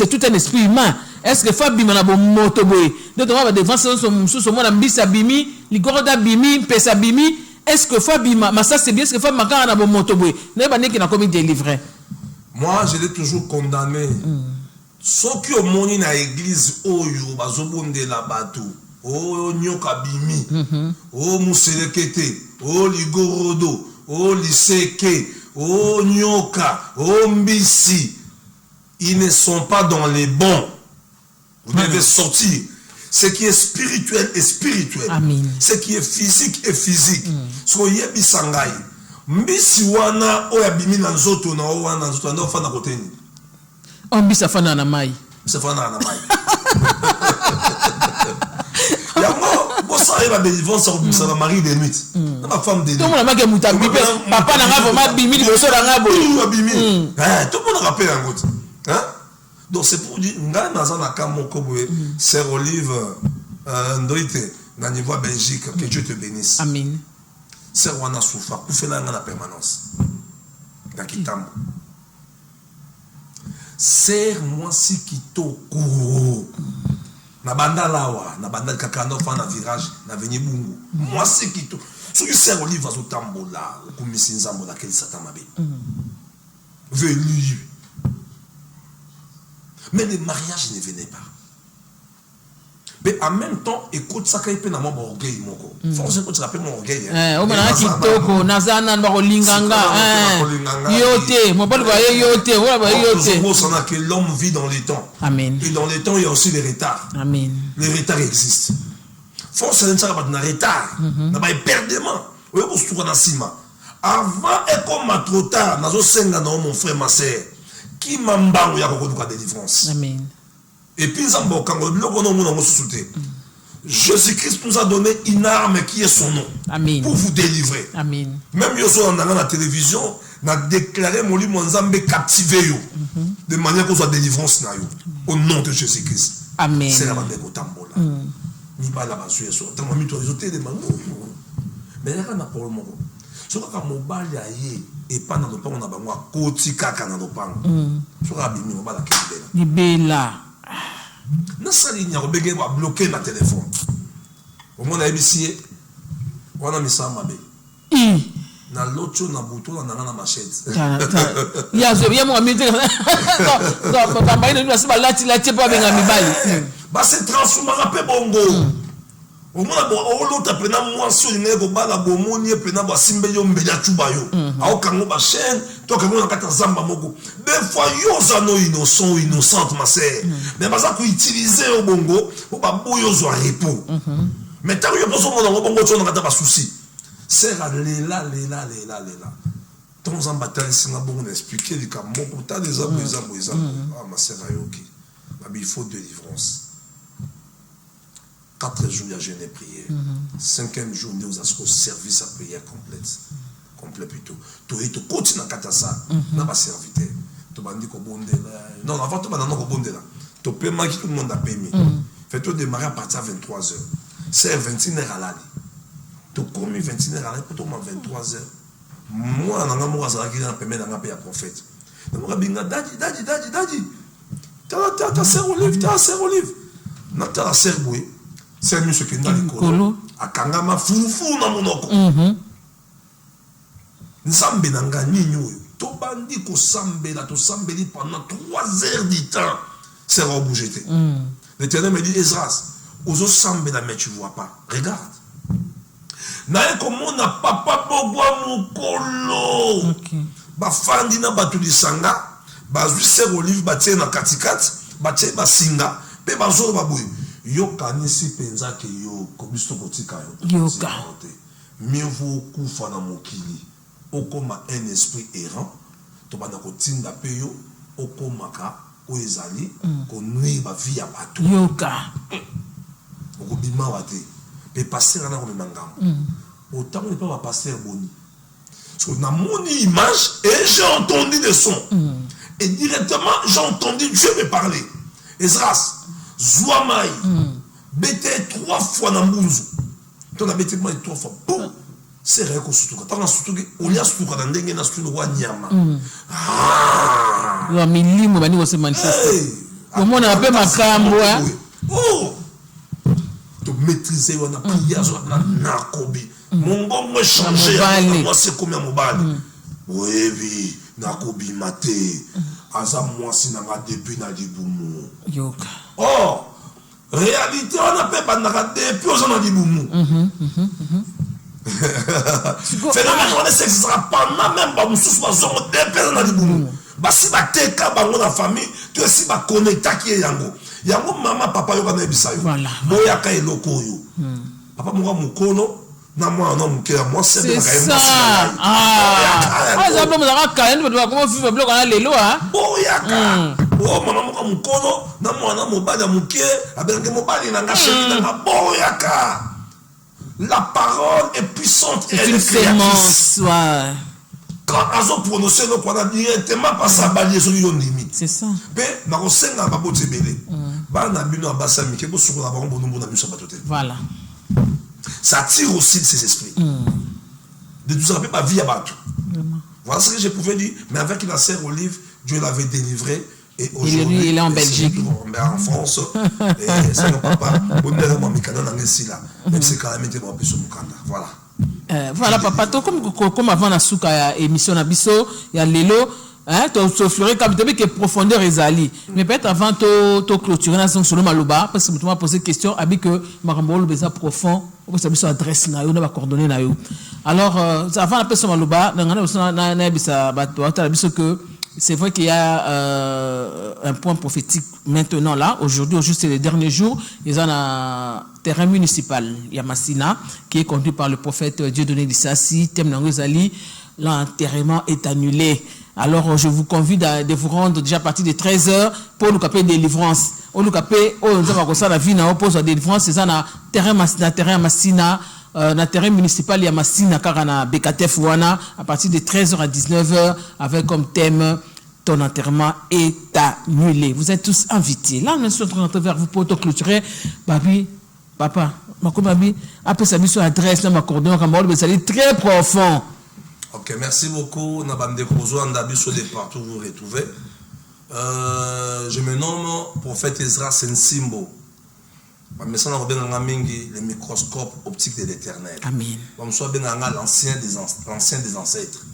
tout un esprit humain. Est-ce que Fabima na bon motoboy? D'autres défense sous mon ambis abimi, ligorda bimi, pesa bimi. Est-ce que Fabima, mais ça c'est bien, est-ce que Fabima na bon motoboy? N'est pas né qui n'a commis délivré. Moi, je l'ai toujours condamné. Ceux qui ont moni na église, oh yo, bazobonde la bateau, oh nyoka bimi, oh muselekete, oh ligorodo, oh liseke, oh nyoka, oh mbisi. Ils ne sont pas dans les bons. Vous devez sortir. Ce qui est spirituel est spirituel. Amen. Ce qui est physique est physique. Soyez bisangai. Mbisi wana oya bimi na nzoto na wana nzoto na ofana koteni. Mbisi afana na mai. Mbisi afana na mai. Yango bossa eba délivrance au bimisa na mari de nuit. Na ma femme de nuit. Tout le monde a muta bipe. Papa na nga vraiment bimi liboso na nga bo. Bimi. Tout le monde rappelle en goutte. Hein? Donc c'est pour dire nga na zana ka moko boye Sœur Olive ndoite na niveau Belgique, que Dieu te bénisse. Amen. Sœur wana soufa ku fela nga na permanence. Na kitambo. Sœur moi si kitoko. Na banda lawa, na banda kakano fa na virage na venir bungu. Moi si kitoko. So que Sœur Olive va zotambola, ku misinzambo la keli satamabe. Venu. Mais le mariage ne venait pas. Mais en même temps, écoute ça quand il peut n'avoir mon orgueil, mon corps. Forcément, quand tu l'appelles mon orgueil. On m'a dit Kitoko, Nazana, Linganga, Yote, mon pote voyait Yote, Yote. Que l'homme vit dans les temps. Amen. Et dans les temps, il y a aussi les retards. Amen. Les retards existent. Forcément, ça va être un retard. Il y a perdement. Oui, pour se trouver dans Sima. Avant, et comme trop tard, dans mon frère, ma sœur. Qui m'a mbangu ya kokoduka délivrance. Amen. Et puis Jésus-Christ nous a donné une arme qui est son nom. Amen. Pour vous délivrer. Amen. Même Yoso en allant à la télévision, n'a déclaré mon livre Nzambe captivé yo. De manière qu'on soit délivrance na yo. Au nom de Jésus-Christ. Amen. C'est la bande de Tambola. Ni pas la base sur so. Tant mami to isoté de mango. Mais là na pour le moment. Ce que mobile aye et pas dans le pan on a bango koti kaka na lopang. So ka bimi mobile akibela. Libela. Na sali nya obege wa bloquer ma téléphone. Au moins na ebisi wana misama be. Na locho na buto na na machette. Ya zo ya mo amite. Non, papa mbaine ni asiba lati pa benga mibali. Ba se transformer pe bongo. Au moins l'autre après moi sur une ego bala bomoni pena ba simbe yo mbela chuba yo a okango ba chaîne to kango na kata zamba moko des fois yo zano innocente ma sœur mais baza ko utiliser au bongo pour ba boyo zo repos mais tant yo poso mo na bongo to na kata ba souci c'est là ton zamba tan singa bongo expliquer les cas moko ta des hommes ah ma sœur ayoki il faut délivrance. 4 jours, il y a jeûné prière. 5e jour, nous avons service à prière complète. Complet plutôt. Tu continues à faire ça. Tu pas serviteur. Tu vas dire que non, avant tu vas dire que tu peux manquer tout le monde a payé. Fais-toi démarrer à partir de 23h. C'est 21h à l'année. Tu commis 21h à l'année pour toi 23h. Moi, je suis un prophète. Je suis un daddy. Tu as ta sœur Olive, tu as la sœur Boué. C'est mieux ce que dans l'école. A Kangama fufu na monoko. Nzambe nanga ninyo. To bandi ko sambela to sambeli pendant 3 heures du temps. C'est rebouger. L'Éternel me dit Esdras, aux autres sambela mais tu vois pas. Regarde. Na comment na papa bogwa mukolo. Ba fandi na batuli sanga, ba zuise olive batie na katikat, batie ba singa, pe ba zo ba boy. Yo kanisi penza ke yo kobisto kotika yo yoka mieux vaut kufa na mokili okoma un esprit errant to bana kotinda pe yo okomaka où ils allaient, qu'on nuit ma vie à bateau. Yoka. On bima wate. Mais passer là, on est mangam. Autant on n'est pas passer boni. Parce qu'on a mon image et j'ai entendu des sons. Et directement, j'ai entendu Dieu me parler. Esras, Zouamaï, bêté 3 fois dans Mouzou. On a bêté 3 fois. Boum! C'est vrai qu'on se trouve. Tant qu'on se trouve, on y a se trouve dans des gens qui ont Nyama. Ah! Milimo, bani wose manifeste. Comment on appelle ma cambo? Oh! Tu maîtriser, on a prié, on a nakobi. Mon bon, moi, changé. Moi, c'est comme un mobile. Oui, oui, nakobi maté. Aza moi, si n'a pas depuis na diboumou. Yoka. Oh! Réalité, on appelle pas na depuis aux gens diboumou. Phénomène, on sait que ce sera pas même pas sous ma zone de personnes dans le boum. Bah si bah t'es cas bah la famille, tu si bah connecta qui est yango. Yango maman papa yo kana ebisa yo. Voilà. Boya ka eloko yo. Papa mo mukono na moi non muke moi c'est ça. Ah ça peut me dire ka endo ba comment vivre bloc na lelo hein. Boya ka. Oh maman mo mukono na moi na mobali muke abenga mobali na ngasheli na boya ka. La parole est puissante et elle est créatrice. Quand on a prononcé le point directement par sa balise sur une limite. C'est ça. Mais dans le Sénat, on a beau te belé. Voilà. Ça tire aussi de ses esprits. De tout ça, pas vie à battre. Voilà ce que je pouvais dire. Mais avec la sœur Olive, Dieu l'avait délivré. Et aujourd'hui, il est en Belgique. En France. Et c'est mon papa. Voilà. Voilà, papa. Comme avant la souka émission Nabiso, il y a Lelo. Tu soufflerais comme tu que profondeur est allée. Mais peut-être avant de clôturer, sur le Maloba, parce que tu m'as posé question, avec que Marambolo beza profond, on peut savoir adresse, on va coordonner. Alors, avant la personne Maloba, c'est vrai qu'il y a un point prophétique maintenant là, aujourd'hui, c'est les derniers jours, ils ont un terrain municipal, Yamassina, qui est conduit par le prophète Dieudonné Lissassi, Thème Nangozali, l'enterrement est annulé. Alors, je vous convie de vous rendre déjà à partir de 13h pour nous caper délivrance. On nous capé, nous avons la vie, on pose la délivrance, c'est ça, na terrain Massina, na terrain municipal Yamassina, car on a BKTF Wana, à partir de 13h à 19h, avec comme thème, ton enterrement est annulé. Vous êtes tous invités. Là, nous sommes en train de vers vous pour te clôturer. Babi, papa, ma babi, après ça, sur adresse, là, ma coordonnée, c'est très profond. Ok, merci beaucoup. Nabande Kozo, Andabi, sur les partout vous retrouvez. Je me nomme prophète Ezra Sensimbo. Le microscope optique de l'éternel. Amen. L'ancien des ancêtres.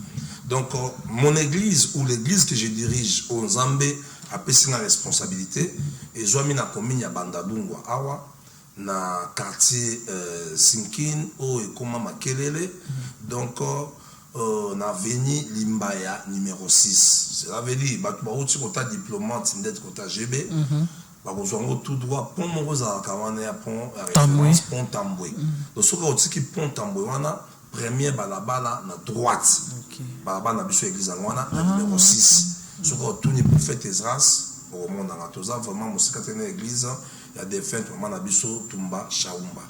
Donc, mon église ou l'église que je dirige au Zambé a pris la responsabilité. Et je suis commune à Bandadungwa, Awa, na quartier Sinkin, au Ekoma Makelele. Donc, na veni Limbaya numéro 6. Cela veut dire que tu as diplomate, tu as GB. Tout droit, pont Morosa, pont référence, pont Tamboué. Donc, ce qui est pont Tamboué, premier balabala na droite. Balabala na biso église angwana, numéro 6. Ce qui est tout le prophète Ezras, au monde dans la Toza, vraiment, mon secrétaire de l'église, il y a des fêtes, vraiment, na biso Tumba, Chaumba.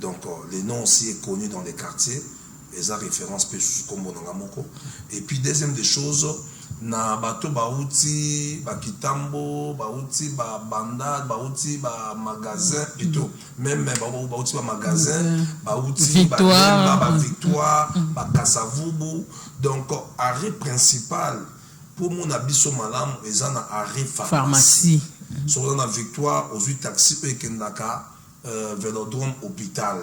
Donc, les noms aussi est connu dans les quartiers. Les références et puis deuxième des choses na bato bauti ba kitambo bauti ba banda bauti ba magasin plutôt même bauti ba magasin bauti ba victoire ba kasavubu. Donc arrêt principal pour mon abisso malam eza na arrêt pharmacie sur la victoire aux 8 taxis et kendaka Vélodrome hôpital.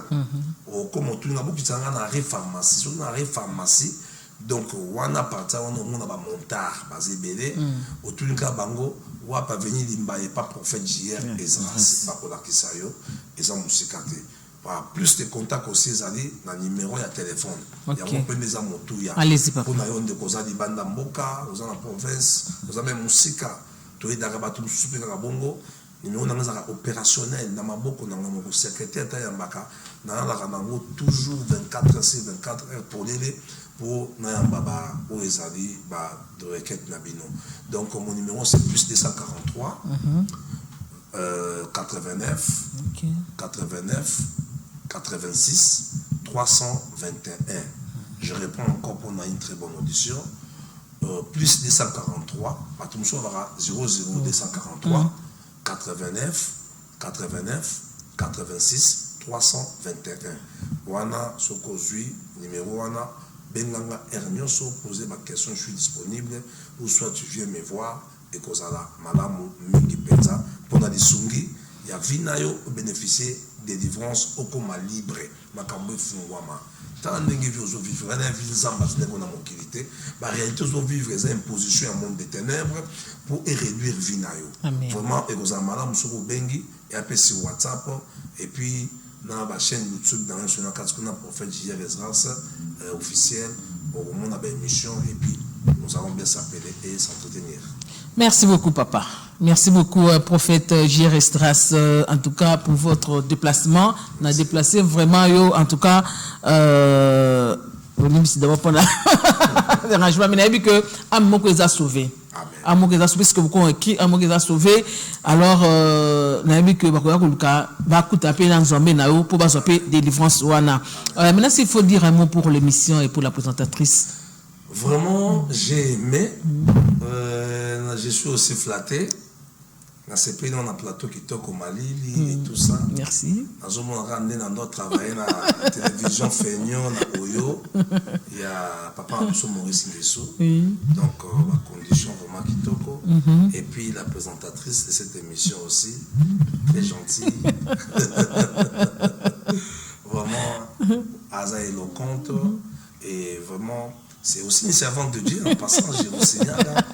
Comme on a beaucoup de arrêt pharmacie, sur une arrêt pharmacie, donc on a parti, on a un montard, basé belé, au tout cas bango, on va pas venir limba et pas prophète JR, Ezras, Bakola Kisayo, et ça moussikaté. Plus de contacts aussi, ils allaient dans le numéro de téléphone. Il y a un peu des amotouya. Allez-y, papa. Pour nous, on a des bandes Mboka, on a la province, on a même Moussika, tout est dans la bateau, super dans la bongo. Nous avons opérationnel, nous avons secrétaire Tayambaka, nous avons toujours 24 heures sur 24 heures pour les pour Nayambaba ou Ezali de requête Nabino. Donc mon numéro c'est plus 243 89 89 86 321. Je réponds encore pour une très bonne audition. Plus 243, 00 243 89 89 86 321. Wana Sokozui, numéro Wana, Benganga Ernioso, poser ma question, je suis disponible, ou soit tu viens me voir, et Kozala, Malamu, Mingi Penza, pour la Sungi, il y a Vinayo bénéficier des délivrances au coma libre, Makambo Fungwama. Tant que vous vivez, la réalité, vous vivez une imposition à un monde des ténèbres pour réduire Vinayo. Vraiment, et vous avez Madame Sogo Bengi, et après sur WhatsApp, et puis dans la chaîne YouTube, dans le national 4, qu'on a prophète J.R. Esdras officiel, au moment de l'émission, et puis nous allons bien s'appeler et s'entretenir. Merci beaucoup, papa. Merci beaucoup, prophète J.R. Esdras, en tout cas, pour votre déplacement. On a déplacé vraiment, en tout cas, c'est d'abord pour l'arrangement, mais on a vu que Amour les a sauvés. Amour les a sauvés, parce que vous qui Amour les a sauvés. Alors, on a vu que va coûter un peu dans Zambé pour basoper délivrance. Maintenant, s'il faut dire un mot pour l'émission et pour la présentatrice. Vraiment, j'ai aimé. Je suis aussi flatté. Dans ce pays, on a un plateau qui toque au Mali et tout ça. Merci. Nous avons ramené dans notre travail dans la télévision Feignon, dans Oyo. Il y a papa Maurice Nguessou. Donc, la condition vraiment qui toque. Et puis, la présentatrice de cette émission aussi, très gentille. Vraiment, Aza éloquente. Et vraiment, c'est aussi une servante de Dieu. En passant, je vous signale.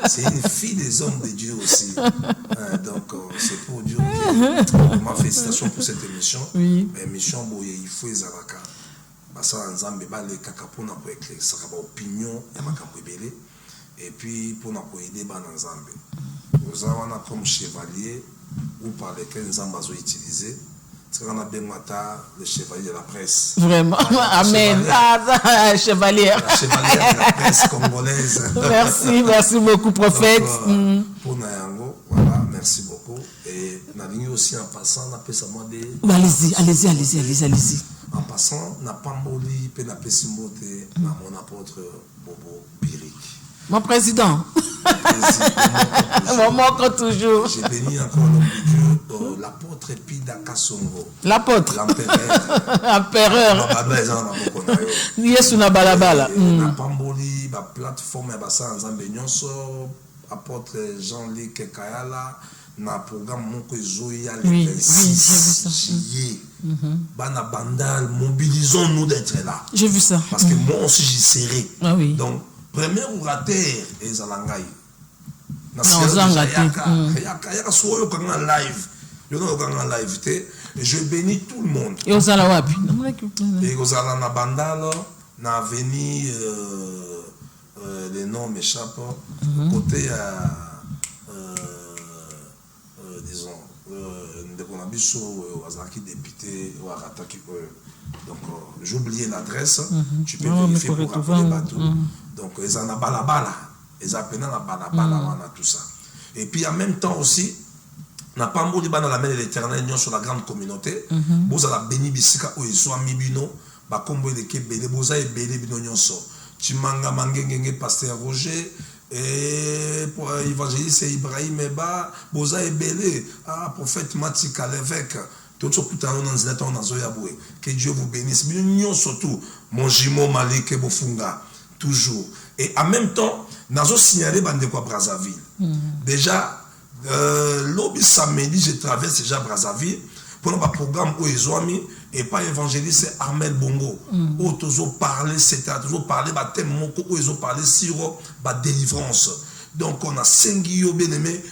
C'est une fille des hommes de Dieu aussi. Donc, c'est pour Dieu. Ma félicitations pour cette émission. Oui. L'émission, il faut les avocats. Ça, ensemble, les cacapones pour éclairer, ça va opinion, et puis pour nous aider dans ensemble. Nous avons comme chevalier ou par lesquels nous avons utilisé. On a bien le chevalier de la presse. Vraiment, amen. Chevalier. La chevalière de la presse congolaise. Merci beaucoup, prophète. Donc, pour Nayango, voilà, merci beaucoup. Et Nalingi aussi en passant, on a fait ça moi des. Allez-y. En passant, n'a pas mboli, pe n'a pas simboté, à mon apôtre Bobo Birik. Mon président. Mon manque toujours. J'ai béni encore l'homme de Dieu, l'apôtre Pida Kassongo. L'apôtre. L'empereur. Yesu na balabala. Na pamboli, la plateforme, ça ensemble nyonso, apôtre Jean-Luc Kayala, na programme moko ezoya le 26 juillet. Bana bandal, mobilisons-nous d'être là. J'ai vu ça. Parce que moi aussi j'y serai. Ah oui. Donc, premier orateur est Zalangaï. Non, Zangati. Je bénis tout le monde. Et aux Alawapi. Et aux Alana Bandal, na venu les noms m'échappent. Côté disons, député ou donc j'ai oublié l'adresse. Tu peux vérifier pour rappeler Batou. Donc ils en ont balabala. Ils appellent la balabala, tout ça. Et puis en même temps aussi, n'a pas mbouli dans la main de l'Éternel sur la grande communauté. Vous avez béni bisika ou ils sont mibino, ba kombo de kebele, vous avez béni bino nyonso. Chimanga mangengenge pasteur Roger. Et pour évangéliste Ibrahim Eba, vous avez béni, prophète Matika l'évêque. Tout ce que Dieu vous bénisse. Surtout, mon jumeau Malik Bofunga, toujours. Et en même temps, nous avons signalé Bandekwa Brazzaville. Déjà, lobby samedi, je traverse déjà Brazzaville pour un programme où ils ont mis, et pas évangéliste Armel Bongo, où ils ont parlé, c'était toujours parlé, où ils ont parlé sur la délivrance. Donc, on a 5 guillots bien-aimés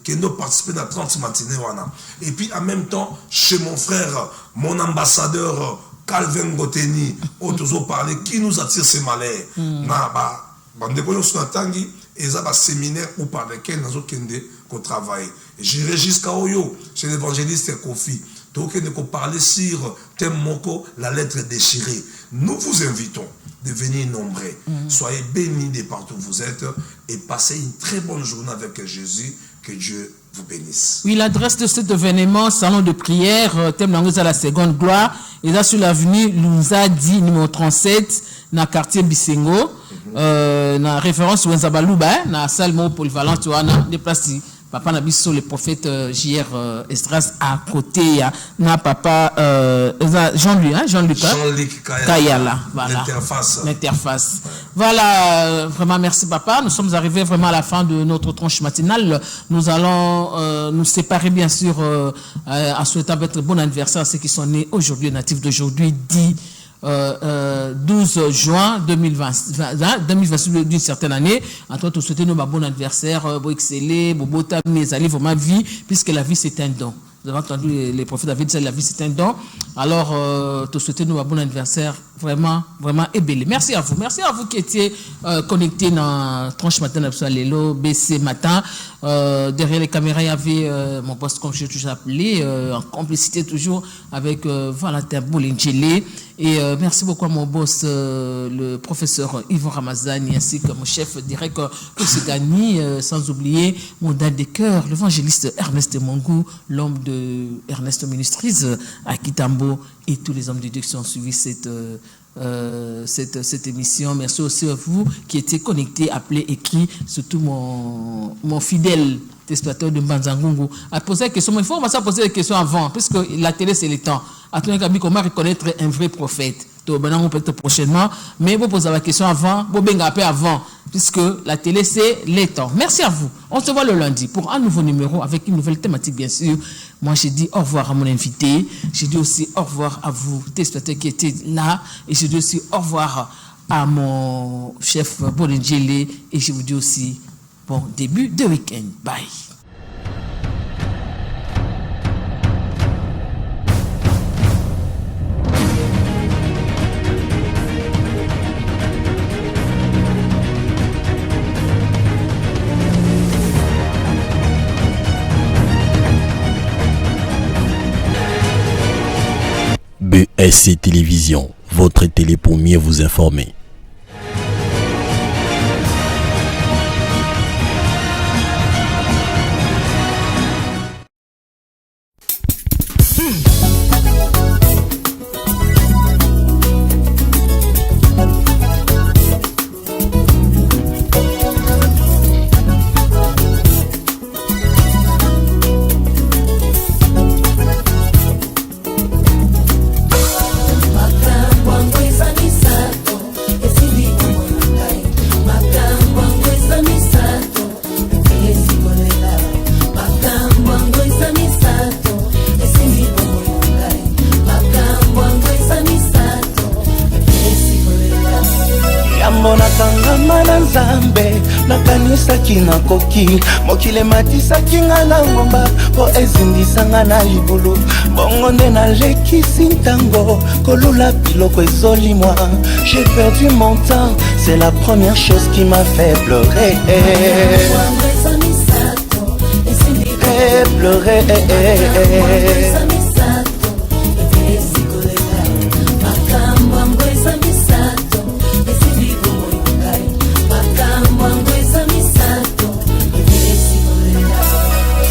qui nous participent dans 30 matinées. Et puis, en même temps, chez mon frère, mon ambassadeur, Calvin Goteni, où ils ont parlé, qui nous attire ces malheurs. Et ça va séminaire où par lequel nous avons travaillé. J'irai jusqu'à Oyo, chez l'évangéliste Kofi. Donc, il faut parler sur thème moko, la lettre déchirée. Nous vous invitons de venir nombreux. Soyez bénis de partout où vous êtes et passez une très bonne journée avec Jésus. Que Dieu vous bénisse. Oui, l'adresse de cet événement, salon de prière, thème d'anglais à la seconde gloire, et là sur l'avenue Lunzadi, numéro 37, dans le quartier Bisengo, na référence au Nzabalouba, na salle polyvalente, tu vois, des places. Papa Nabiso, le prophète J.R. Estras à côté, na papa Jean-Luc, hein, Jean-Luc Kayala, voilà, l'interface. Voilà, vraiment merci papa. Nous sommes arrivés vraiment à la fin de notre tranche matinale. Nous allons nous séparer bien sûr en souhaitant votre bon anniversaire à ceux qui sont nés aujourd'hui, natifs d'aujourd'hui, dit 12 juin 2020 d'une certaine année. En toi, te souhaiter un bon anniversaire, bon exceller, bon beau temps, mes alliés, ma vie, puisque la vie c'est un don. Vous avez entendu les prophètes David dire la vie c'est un don. Alors, te souhaiter un bon anniversaire, vraiment, vraiment ébélé. Merci à vous qui étiez connectés dans Tranche Matin Absolument BC Matin. Derrière les caméras, il y avait mon poste, comme je l'ai toujours appelé, en complicité toujours avec Valentin Boulingélé. Et merci beaucoup à mon boss, le professeur Yvon Ramazani, ainsi que mon chef direct Kosigani, sans oublier mon dame de cœur, l'évangéliste Ernest Mongou, l'homme de Ernest Ministries à Kitambo, et tous les hommes de Dieu qui ont suivi cette émission. Merci aussi à vous qui étiez connectés, appelés, écrits, surtout mon fidèle téléspectateur de Mbanzangungu a posé la question. Mais il faut commencer à poser des questions avant, puisque la télé c'est le temps. À tout cas, comment reconnaître un vrai prophète? Peut-être prochainement, mais vous posez la question avant, vous bengez avant, puisque la télé c'est le temps. Merci à vous. On se voit le lundi pour un nouveau numéro avec une nouvelle thématique, bien sûr. Moi, j'ai dit au revoir à mon invité. J'ai dit aussi au revoir à vous, téléspectateurs qui étaient là. Et j'ai dit aussi au revoir à mon chef Bolingélé. Et je vous dis aussi bon début de week-end. Bye. BSC Télévision, votre télé pour mieux vous informer. Nakoki mokile matisaki nga na ngomba po ezindisanga na libulu bongo nde nalekisi ntango kolula biloko ezolimwa. J'ai perdu mon temps, c'est la première chose qui m'a fait pleurer. Pleurer.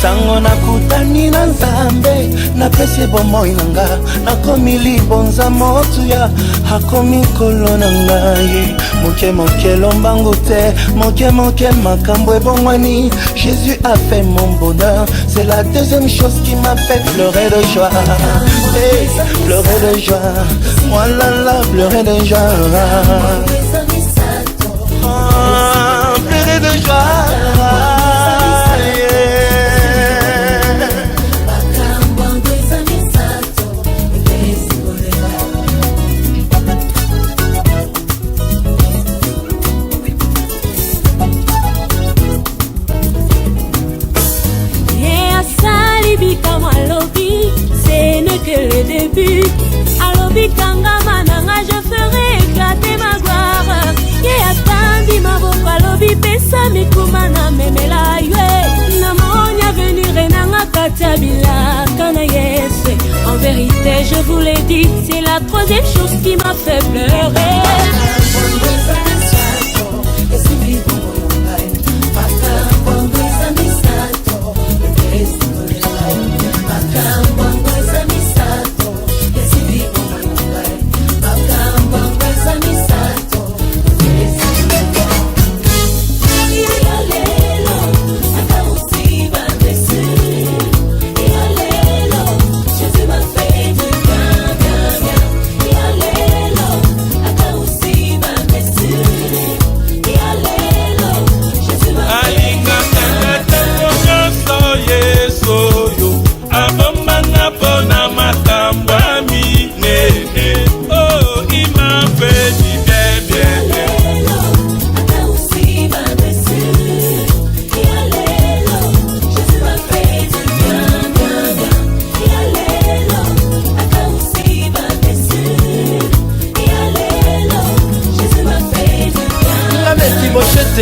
Sango nakutani na Nzambe napesi bomoi nanga nakomi libonza motuya hakomi kolo na ngai moke moke lombangu te moke moke makambo ebongwani. Jésus a fait mon bonheur, c'est la deuxième chose qui m'a fait pleurer de joie. Hey, pleurer de joie, moi là là pleurer de joie. Pleurer de joie. Ce n'est que le début. Alobi kangama nanga, je ferai éclater ma gloire. Ye atandi maboko alobi pesa mikuma na memela yue. Na monya venir nanga katia bilaka na Yesu. Et je vous l'ai dit, c'est la troisième chose qui m'a fait pleurer.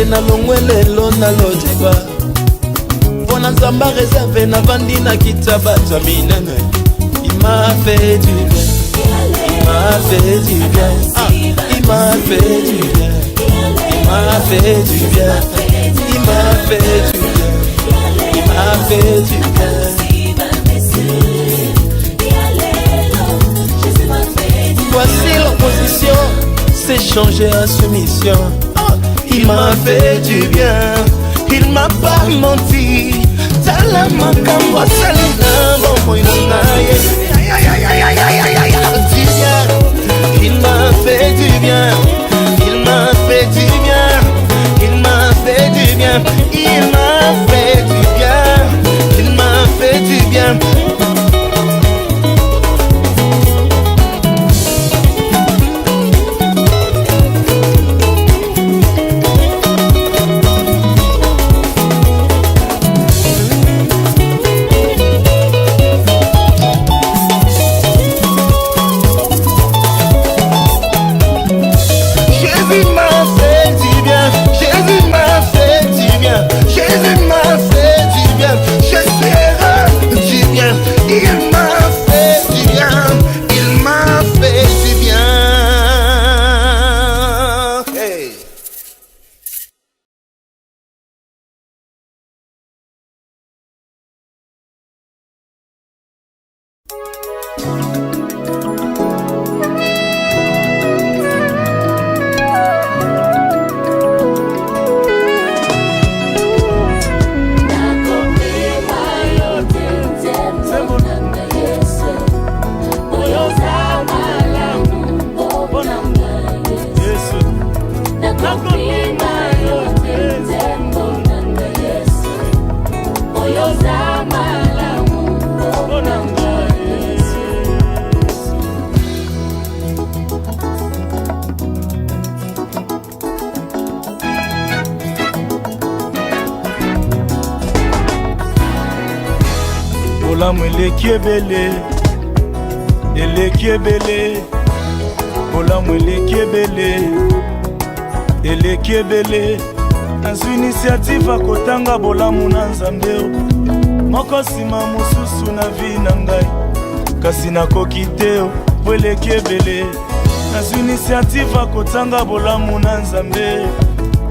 na longwelelo na lojeba Pona nzamba réservé na bandi na kitaba twa minene. Il m'a fait du bien, il m'a fait du bien, il m'a fait du bien, il m'a fait du bien, il m'a fait du bien, il m'a fait du bien. Voici l'opposition, c'est changer à soumission. Il m'a fait du bien, il m'a pas menti. Tala makambo salina bomo inaye. Il m'a fait du bien, il m'a fait du bien, il m'a fait du bien, il m'a fait du bien, il m'a fait du bien. Bolamu elekiebele, elekiebele. Bolamu elekiebele, elekiebele. Nazu initiative akotanga bolamu na Nzambe. Moko sima mususu na vi na ngai. Kasi nakoki te po elekiebele. Nazu initiative akotanga bolamu na Nzambe.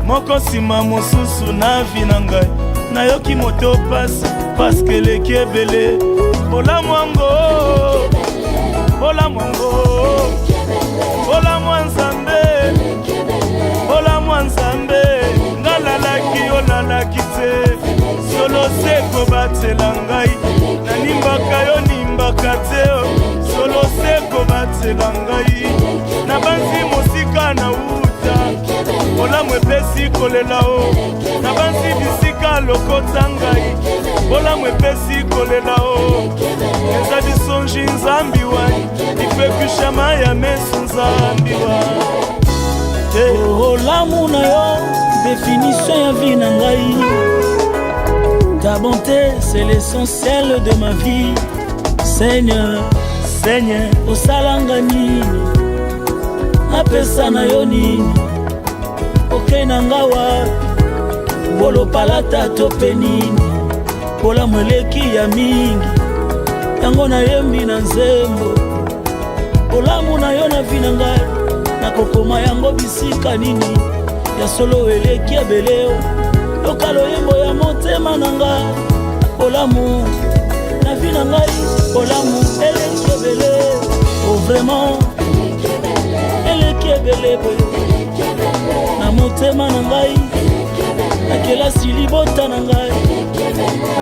Moko sima mususu na vi na ngai. Nayoki moto pasi. Parce que les kiebele, bola mwango, bola mwango, bola mwanzambe, bola mwanzambe, ngalalaki olalaki te, solo seko batela ngai, nanimbaka yo nimbaka te, solo seko batela ngai, nabanzi mosika na uta, bola mwepesi kolela o, nabanzi bisika lokota ngai. Bola mwepesi kolela o Eza bisonji nzambi wai Ife kushama ya mesu nzambi wai Olamu na yo Définition ya vie na ngai Ta bonté c'est l'essentiel de ma vie Seigneur, Seigneur Osalanga nini Apesa na yo nini Oke na ngawa Bolo palata tope nini Bola mweleki ya mingi Yango na yembi na nzembo bolamu na yo na vi na ngai nakokoma yango bisika nini ya solo eleki ebele yoka loyembo ya motema na ngai bolamu na vi na ngai bolamu eleki ebele vraiment eleki ebele na motema na ngai nakelasi libota na ngai